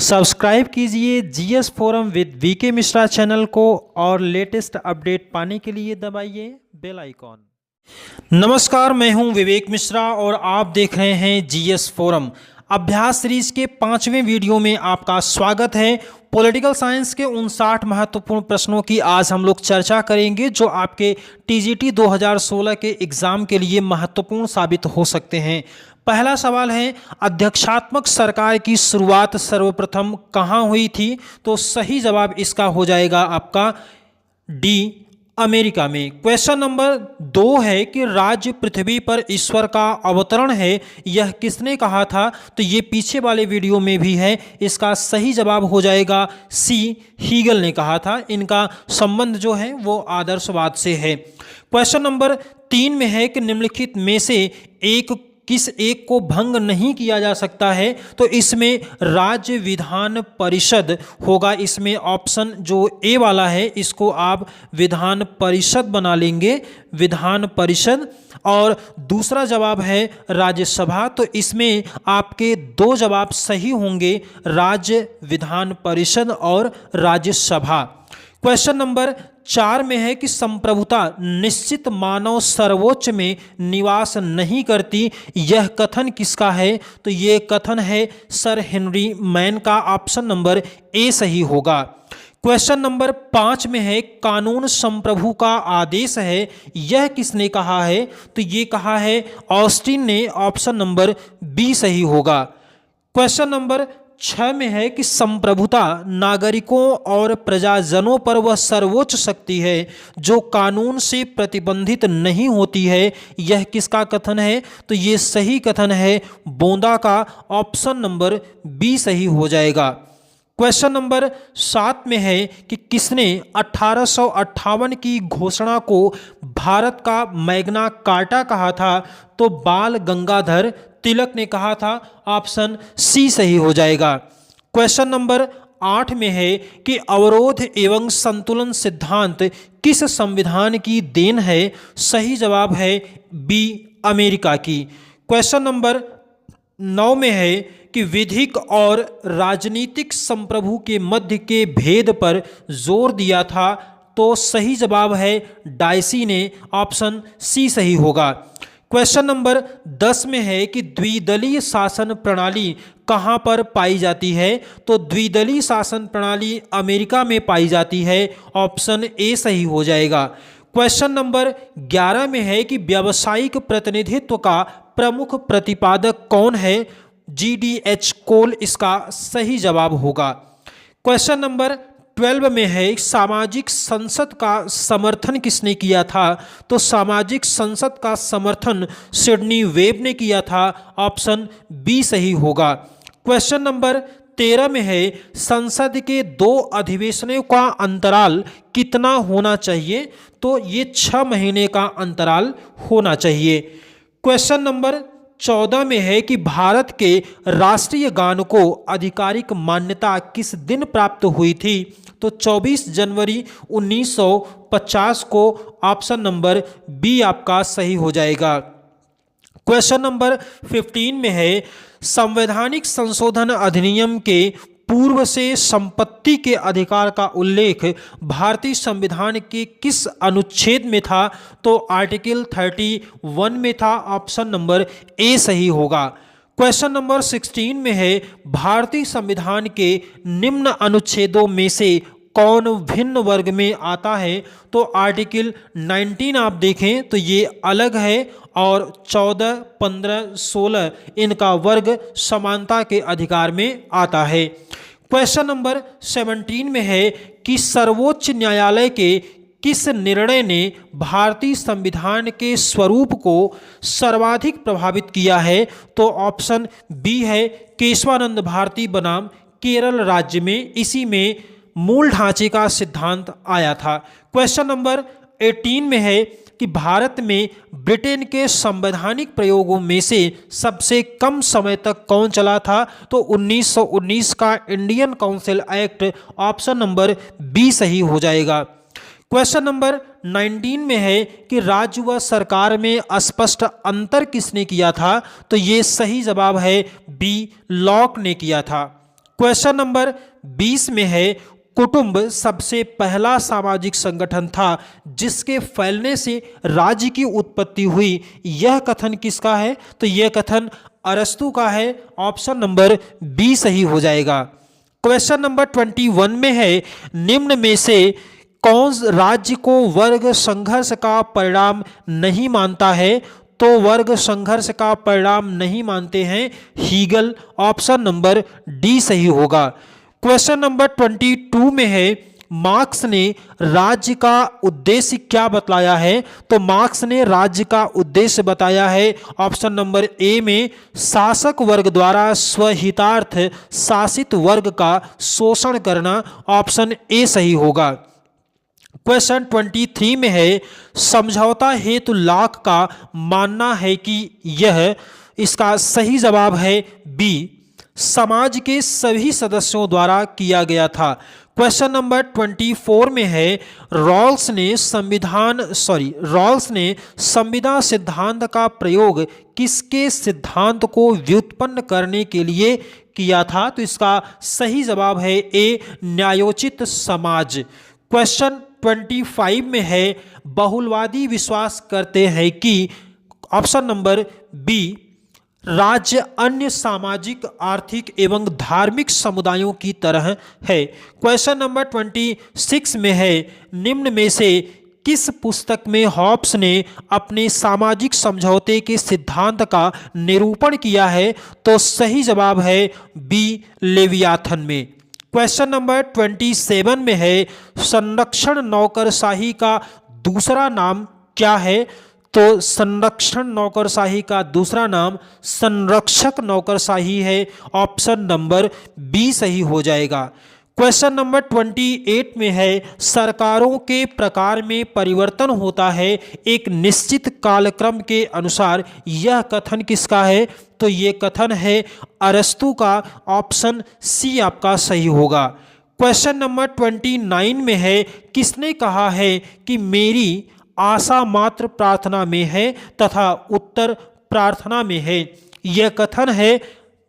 Subscribe कीजिए GS forum with VK Mishra channel को और लेटेस्ट अपडेट पाने के लिए दबाइए बेल आइकॉन। नमस्कार, मैं हूं विवेक मिश्रा और आप देख रहे हैं जीएस फोरम। अभ्यास सीरीज के 5वें वीडियो में आपका स्वागत है। पॉलिटिकल साइंस के 59 महत्वपूर्ण प्रश्नों की आज हम लोग चर्चा करेंगे जो आपके टीजीटी 2016 के एग्जाम के लिए महत्वपूर्ण साबित हो सकते हैं। पहला सवाल है, अध्यक्षात्मक सरकार की शुरुआत सर्वप्रथम कहाँ हुई थी? तो सही जवाब इसका हो जाएगा आपका डी, अमेरिका में। क्वेश्चन नंबर 2 है कि राज्य पृथ्वी पर ईश्वर का अवतरण है, यह किसने कहा था? तो ये पीछे वाले वीडियो में भी है। इसका सही जवाब हो जाएगा सी, हीगल ने कहा था। इनका संबंध जो है वो आदर्शवाद से है। क्वेश्चन नंबर 3 में है कि निम्नलिखित में से किस एक को भंग नहीं किया जा सकता है? तो इसमें राज्य विधान परिषद होगा। इसमें ऑप्शन जो ए वाला है इसको आप विधान परिषद बना लेंगे, विधान परिषद। और दूसरा जवाब है राज्यसभा। तो इसमें आपके 2 जवाब सही होंगे, राज्य विधान परिषद और राज्यसभा। क्वेश्चन नंबर 4 में है कि संप्रभुता निश्चित मानव सर्वोच्च में निवास नहीं करती, यह कथन किसका है? तो ये कथन है सर हेनरी मैन का। ऑप्शन नंबर ए सही होगा। क्वेश्चन नंबर 5 में है, कानून संप्रभु का आदेश है, यह किसने कहा है? तो ये कहा है ऑस्टिन ने। ऑप्शन नंबर बी सही होगा। क्वेश्चन नंबर 6 में है कि संप्रभुता नागरिकों और प्रजाजनों पर वह सर्वोच्च शक्ति है जो कानून से प्रतिबंधित नहीं होती है, यह किसका कथन है? तो ये सही कथन है बोंदा का। ऑप्शन नंबर बी सही हो जाएगा। क्वेश्चन नंबर 7 में है कि किसने 1858 की घोषणा को भारत का मैग्ना कार्टा कहा था? तो बाल गंगाधर तिलक ने कहा था। ऑप्शन सी सही हो जाएगा। क्वेश्चन नंबर 8 में है कि अवरोध एवं संतुलन सिद्धांत किस संविधान की देन है? सही जवाब है बी, अमेरिका की। क्वेश्चन नंबर 9 में है कि विधिक और राजनीतिक संप्रभु के मध्य के भेद पर जोर दिया था। तो सही जवाब है डायसी ने। ऑप्शन सी सही होगा। क्वेश्चन नंबर 10 में है कि द्विदलीय शासन प्रणाली कहाँ पर पाई जाती है? तो द्विदलीय शासन प्रणाली अमेरिका में पाई जाती है। ऑप्शन ए सही हो जाएगा। क्वेश्चन नंबर 11 में है कि व्यावसायिक प्रतिनिधित्व का प्रमुख प्रतिपादक कौन है? GDH कोल इसका सही जवाब होगा। क्वेश्चन नंबर 12 में है सामाजिक संसद का समर्थन किसने किया था? तो सामाजिक संसद का समर्थन सिडनी वेब ने किया था। ऑप्शन बी सही होगा। क्वेश्चन नंबर 13 में है संसद के 2 अधिवेशनों का अंतराल कितना होना चाहिए? तो ये 6 महीने का अंतराल होना चाहिए। क्वेश्चन नंबर 14 में है कि भारत के राष्ट्रीय गान को आधिकारिक मान्यता किस दिन प्राप्त हुई थी? तो 24 जनवरी 1950 को। ऑप्शन नंबर बी आपका सही हो जाएगा। क्वेश्चन नंबर 15 में है संवैधानिक संशोधन अधिनियम के पूर्व से संपत्ति के अधिकार का उल्लेख भारतीय संविधान के किस अनुच्छेद में था? तो आर्टिकल 31 में था। ऑप्शन नंबर ए सही होगा। क्वेश्चन नंबर 16 में है भारतीय संविधान के निम्न अनुच्छेदों में से कौन भिन्न वर्ग में आता है? तो आर्टिकल 19 आप देखें तो ये अलग है और 14, 15, 16 इनका वर्ग समानता के अधिकार में आता है। क्वेश्चन नंबर 17 में है कि सर्वोच्च न्यायालय के किस निर्णय ने भारतीय संविधान के स्वरूप को सर्वाधिक प्रभावित किया है? तो ऑप्शन बी है केशवानंद भारती बनाम केरल राज्य में, इसी में मूल ढांचे का सिद्धांत आया था। क्वेश्चन नंबर 18 में है कि भारत में ब्रिटेन के संवैधानिक प्रयोगों में से सबसे कम समय तक कौन चला था? तो 1919 का Indian council act. Option number B सही हो जाएगा। क्वेश्चन नंबर 19 में है कि राज्य व सरकार में स्पष्ट अंतर किसने किया था? तो ये सही जवाब है बी, लॉक ने किया था। क्वेश्चन नंबर 20 में है, कुटुंब सबसे पहला सामाजिक संगठन था जिसके फैलने से राज्य की उत्पत्ति हुई। यह कथन किसका है? तो यह कथन अरस्तु का है। ऑप्शन नंबर बी सही हो जाएगा। क्वेश्चन नंबर 21 में है, निम्न में से कौन राज्य को वर्ग संघर्ष का परिणाम नहीं मानता है? तो वर्ग संघर्ष का परिणाम नहीं मानते हैं हीगल। ऑप्शन नंबर डी सही होगा। क्वेश्चन नंबर 22 में है, मार्क्स ने राज्य का उद्देश्य क्या बतलाया है? तो मार्क्स ने राज्य का उद्देश्य बताया है ऑप्शन नंबर ए में, शासक वर्ग द्वारा स्वहितार्थ शासित वर्ग का शोषण करना। ऑप्शन ए सही होगा। क्वेश्चन 23 में है, समझौता हेतु लाख का मानना है कि यह, इसका सही जवाब है बी, समाज के सभी सदस्यों द्वारा किया गया था। क्वेश्चन नंबर 24 में है, रॉल्स ने संविदा सिद्धांत का प्रयोग किसके सिद्धांत को व्युत्पन्न करने के लिए किया था? तो इसका सही जवाब है ए, न्यायोचित समाज। क्वेश्चन 25 में है, बहुलवादी विश्वास करते हैं कि ऑप्शन नंबर बी, राज्य अन्य सामाजिक, आर्थिक एवं धार्मिक समुदायों की तरह है। क्वेश्चन नंबर 26 में है, निम्न में से किस पुस्तक में हॉब्स ने अपने सामाजिक समझौते के सिद्धांत का निरूपण किया है? तो सही जवाब है बी, लेवियाथन में। क्वेश्चन नंबर 27 में है, संरक्षण नौकरशाही का दूसरा नाम क्या है? तो संरक्षण नौकरशाही का दूसरा नाम संरक्षक नौकरशाही है। ऑप्शन नंबर बी सही हो जाएगा। क्वेश्चन नंबर 28 में है, सरकारों के प्रकार में परिवर्तन होता है एक निश्चित कालक्रम के अनुसार। यह कथन किसका है? तो ये कथन है अरस्तु का। ऑप्शन सी आपका सही होगा। क्वेश्चन नंबर 29 में है, किसने कहा है कि मेरी आशा मात्र प्रार्थना में है तथा उत्तर प्रार्थना में है? यह कथन है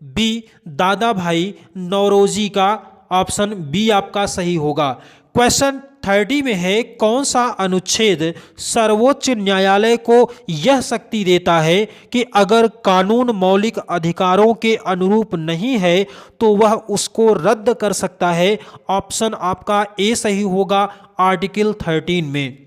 बी, दादा भाई नौरोजी का। ऑप्शन बी आपका सही होगा। क्वेश्चन 30 में है, कौन सा अनुच्छेद सर्वोच्च न्यायालय को यह शक्ति देता है कि अगर कानून मौलिक अधिकारों के अनुरूप नहीं है तो वह उसको रद्द कर सकता है? ऑप्शन आपका ए सही होगा, आर्टिकल 13 में।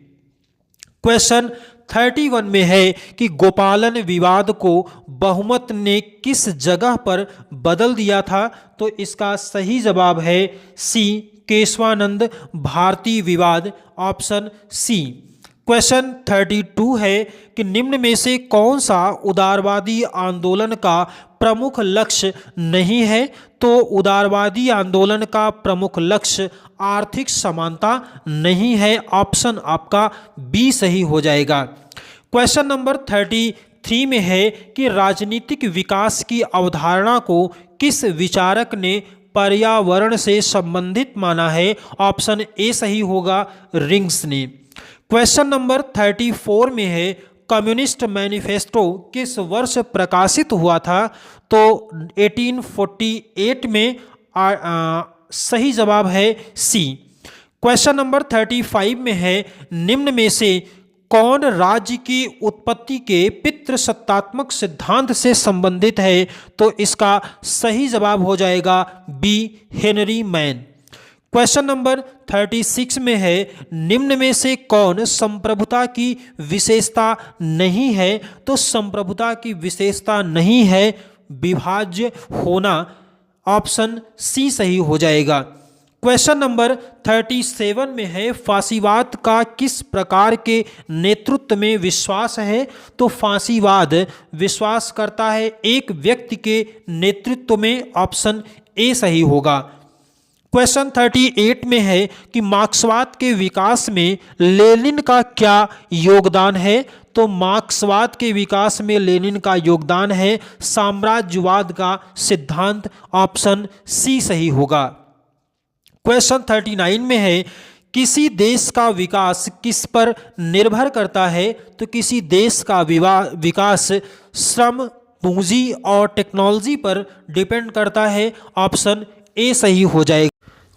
क्वेश्चन 31 में है कि गोपालन विवाद को बहुमत ने किस जगह पर बदल दिया था? तो इसका सही जवाब है सी, केशवानंद भारती विवाद। Option C. क्वेश्चन 32 है कि निम्न में से कौन सा उदारवादी आंदोलन का प्रमुख लक्ष्य नहीं है? तो उदारवादी आंदोलन का प्रमुख लक्ष्य आर्थिक समानता नहीं है। ऑप्शन आपका बी सही हो जाएगा। क्वेश्चन नंबर 33 में है कि राजनीतिक विकास की अवधारणा को किस विचारक ने पर्यावरण से संबंधित माना है? ऑप्शन ए सही होगा, रिंग्स ने। क्वेश्चन नंबर 34 में है, कम्युनिस्ट मैनिफेस्टो किस वर्ष प्रकाशित हुआ था? तो 1848 में। सही जवाब है सी। क्वेश्चन नंबर 35 में है, निम्न में से कौन राज्य की उत्पत्ति के पितृसत्तात्मक सिद्धांत से संबंधित है? तो इसका सही जवाब हो जाएगा B, Henry Maine. Question number 36 में है, निम्न में से कौन संप्रभुता की विशेषता नहीं है? तो संप्रभुता की विशेषता नहीं है विभाज्य होना। ऑप्शन सी सही हो जाएगा। क्वेश्चन नंबर 37 में है, फांसीवाद का किस प्रकार के नेतृत्व में विश्वास है? तो फांसीवाद विश्वास करता है एक व्यक्ति के नेतृत्व में। ऑप्शन ए सही होगा। क्वेश्चन 38 में है कि मार्क्सवाद के विकास में लेनिन का क्या योगदान है? तो मार्क्सवाद के विकास में लेनिन का योगदान है साम्राज्यवाद का सिद्धांत। ऑप्शन सी सही होगा। क्वेश्चन 39 में है, किसी देश का विकास किस पर निर्भर करता है? तो किसी देश का विकास श्रम, पूंजी और टेक्नोलॉजी पर डिपेंड करता है। ऑप्शन ए सही हो जाएगा।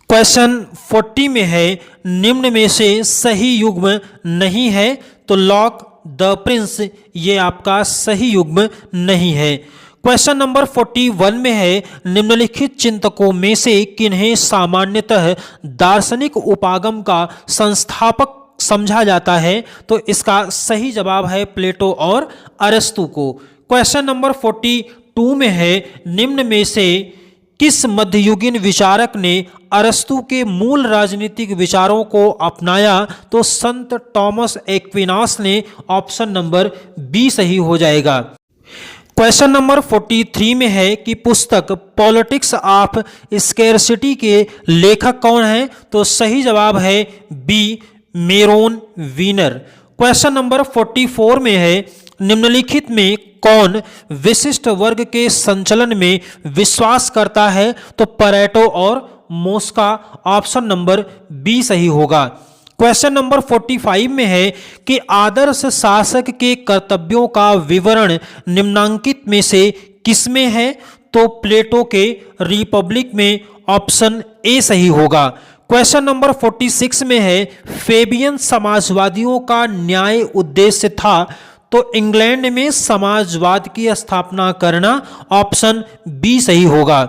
क्वेश्चन 40 में है निम्न में से सही युग्म नहीं है, तो लॉक द प्रिंस ये आपका सही युग्म नहीं है। क्वेश्चन नंबर 41 में है निम्नलिखित चिंतकों में से किन्हें सामान्यतः दार्शनिक उपागम का संस्थापक समझा जाता है, तो इसका सही जवाब है प्लेटो और अरस्तु को। क्वेश्चन नंबर 42 में है निम्न में से किस मध्ययुगीन विचारक ने अरस्तु के मूल राजनीतिक विचारों को अपनाया, तो संत टॉमस एक्विनास ने। ऑप्शन नंबर बी सही हो जाएगा। क्वेश्चन नंबर 43 में है कि पुस्तक पॉलिटिक्स ऑफ स्केर्सिटी के लेखक कौन हैं, तो सही जवाब है बी मेरोन वीनर। क्वेश्चन नंबर 44 में है निम्नलिखित में कौन विशिष्ट वर्ग के संचलन में विश्वास करता है, तो परेटो और मोस्का। ऑप्शन नंबर बी सही होगा। क्वेश्चन नंबर 45 में है कि आदर्श शासक के कर्तव्यों का विवरण निम्नांकित में से किसमें है, तो प्लेटो के रिपब्लिक में। ऑप्शन ए सही होगा। क्वेश्चन नंबर 46 में है फेबियन समाजवादियों का न्याय उद्देश्य था, तो इंग्लैंड में समाजवाद की स्थापना करना। ऑप्शन बी सही होगा।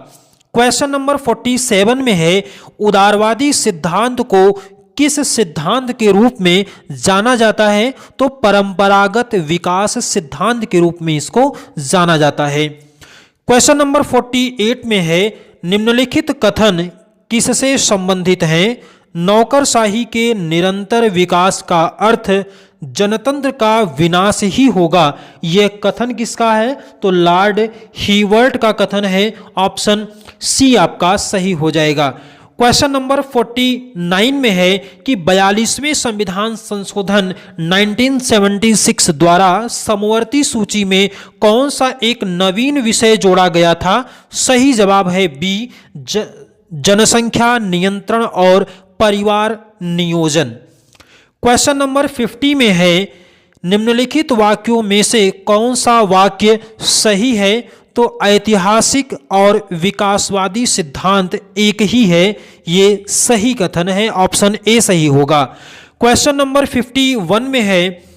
क्वेश्चन नंबर 47 में है उदारवादी सिद्धांत को किस सिद्धांत के रूप में जाना जाता है, तो परंपरागत विकास सिद्धांत के रूप में इसको जाना जाता है। क्वेश्चन नंबर 48 में है निम्नलिखित कथन किससे संबंधित हैं, नौकरशाही के निरंतर विकास का अर्थ जनतंत्र का विनाश ही होगा। यह कथन किसका है, तो लॉर्ड हीवर्ट का कथन है। ऑप्शन सी आपका सही हो जाएगा। क्वेश्चन नंबर 49 में है कि 42वें संविधान संशोधन 1976 द्वारा समवर्ती सूची में कौन सा एक नवीन विषय जोड़ा गया था, सही जवाब है बी जनसंख्या नियंत्रण और परिवार नियोजन। क्वेश्चन नंबर 50 में है निम्नलिखित वाक्यों में से कौन सा वाक्य सही है, तो ऐतिहासिक और विकासवादी सिद्धांत एक ही है, ये सही कथन है। ऑप्शन ए सही होगा। क्वेश्चन नंबर 51 में है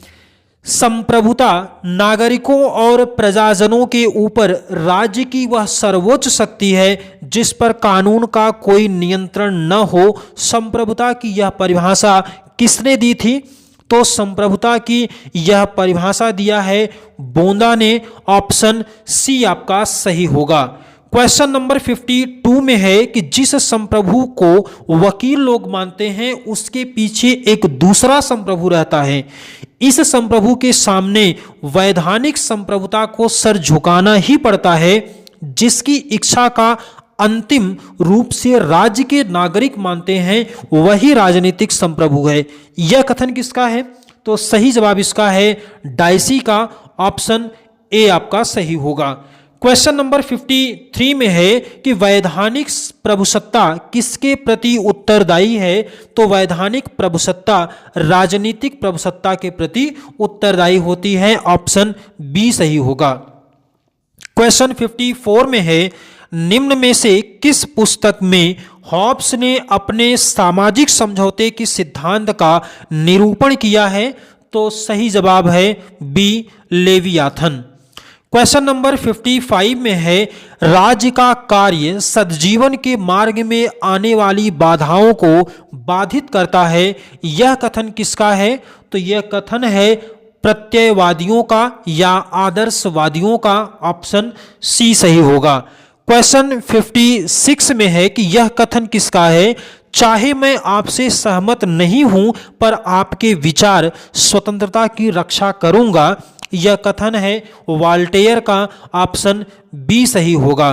संप्रभुता नागरिकों और प्रजाजनों के ऊपर राज्य की वह सर्वोच्च शक्ति है जिस पर कानून का कोई नियंत्रण न हो। संप्रभुता की यह परिभाषा किसने दी थी, तो संप्रभुता की यह परिभाषा दिया है बोंदा ने। ऑप्शन सी आपका सही होगा। क्वेश्चन नंबर 52 में है कि जिस संप्रभु को वकील लोग मानते हैं उसके पीछे एक दूसरा संप्रभु रहता है। इस संप्रभु के सामने वैधानिक संप्रभुता को सर झुकाना ही पड़ता है, जिसकी इच्छा का अंतिम रूप से राज्य के नागरिक मानते हैं, वही राजनीतिक संप्रभु है। यह कथन किसका है, तो सही जवाब इसका है डाइसी का। ऑप्शन ए आपका सही होगा। क्वेश्चन नंबर 53 में है कि वैधानिक प्रभुसत्ता किसके प्रति उत्तरदायी है, तो वैधानिक प्रभुसत्ता राजनीतिक प्रभुसत्ता के प्रति उत्तरदायी होती है। ऑप्शन बी सही होगा। क्वेश्चन 54 में है निम्न में से किस पुस्तक में हॉब्स ने अपने सामाजिक समझौते के सिद्धांत का निरूपण किया है, तो सही जवाब है बी लेवियाथन। क्वेश्चन नंबर 55 में है राज्य का कार्य सद्जीवन के मार्ग में आने वाली बाधाओं को बाधित करता है। यह कथन किसका है, तो यह कथन है प्रत्ययवादियों का या आदर्शवादियों का। ऑप्शन सी सही होगा। क्वेश्चन 56 में है कि यह कथन किसका है, चाहे मैं आपसे सहमत नहीं हूं पर आपके विचार स्वतंत्रता की रक्षा करूंगा। यह कथन है वाल्टेयर का। ऑप्शन बी सही होगा।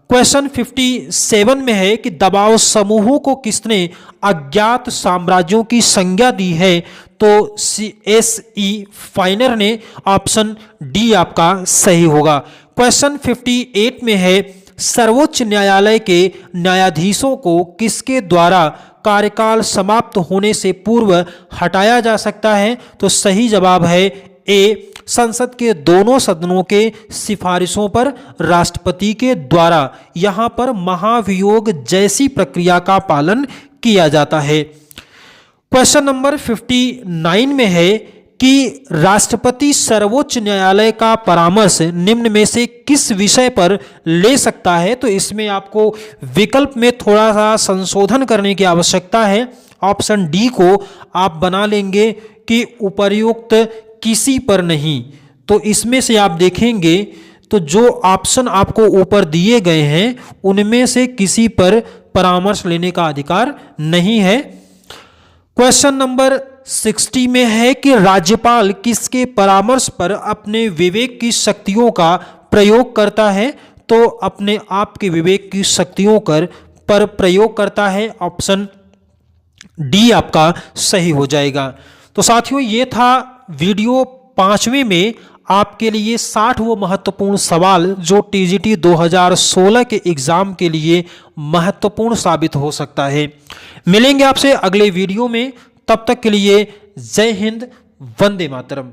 क्वेश्चन 57 में है कि दबाव समूहों को किसने अज्ञात साम्राज्यों की संज्ञा दी है, तो C.S.E. फाइनर ने। ऑप्शन डी आपका सही होगा। क्वेश्चन 58 में है सर्वोच्च न्यायालय के न्यायाधीशों को किसके द्वारा कार्यकाल समाप्त होने से पूर्व हटाया जा सकता है, तो सही जवाब है ए संसद के दोनों सदनों के सिफारिशों पर राष्ट्रपति के द्वारा यहां पर महाभियोग जैसी प्रक्रिया का पालन किया जाता है। क्वेश्चन नंबर 59 में है कि राष्ट्रपति सर्वोच्च न्यायालय का परामर्श निम्न में से किस विषय पर ले सकता है। तो इसमें आपको विकल्प में थोड़ा सा संशोधन करने की आवश्यकता है। ऑप्शन डी को आप बना लेंगे कि उपर्युक्त किसी पर नहीं। तो इसमें से आप देखेंगे तो जो ऑप्शन आपको ऊपर दिए गए हैं उनमें से किसी पर परामर्श लेने का अधिकार नहीं है। क्वेश्चन नंबर 60 में है कि राज्यपाल किसके परामर्श पर अपने विवेक की शक्तियों का प्रयोग करता है। तो अपने आप के विवेक की शक्तियों पर प्रयोग करता है। ऑप्शन डी आपका सही हो जाएगा। तो साथियों ये था वीडियो 5वें में आपके लिए 60 वो महत्वपूर्ण सवाल जो टीजीटी 2016 के एग्जाम के लिए महत्वपूर्ण साबित हो सकता है। मिलेंगे आपसे अगले वीडियो में, तब तक के लिए जय हिंद, वंदे मातरम।